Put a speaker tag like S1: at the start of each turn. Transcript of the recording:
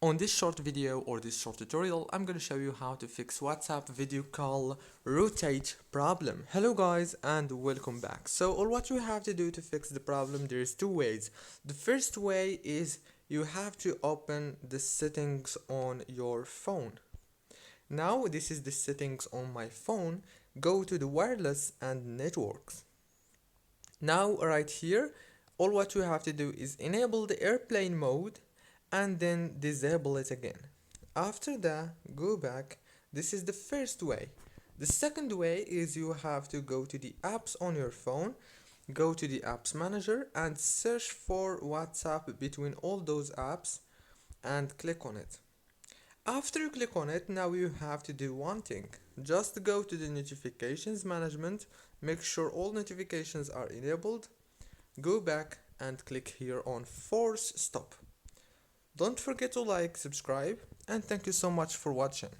S1: On this short video or this short tutorial, I'm going to show you how to fix WhatsApp video call rotate problem. Hello guys and welcome back. So all what you have to do to fix the problem, there's two ways. The first way is you have to open the settings on your phone. Now this is the settings on my phone. Go to the wireless and networks. Now right here, all what you have to do is enable the airplane mode and then disable it again. After that, go back. This is the first way. The second way is you have to go to the apps on your phone, go to the apps manager and search for WhatsApp between all those apps and click on it. After you click on it, now you have to do one thing. Just go to the notifications management, make sure all notifications are enabled, go back and click here on force stop. Don't forget to like, subscribe, and thank you so much for watching.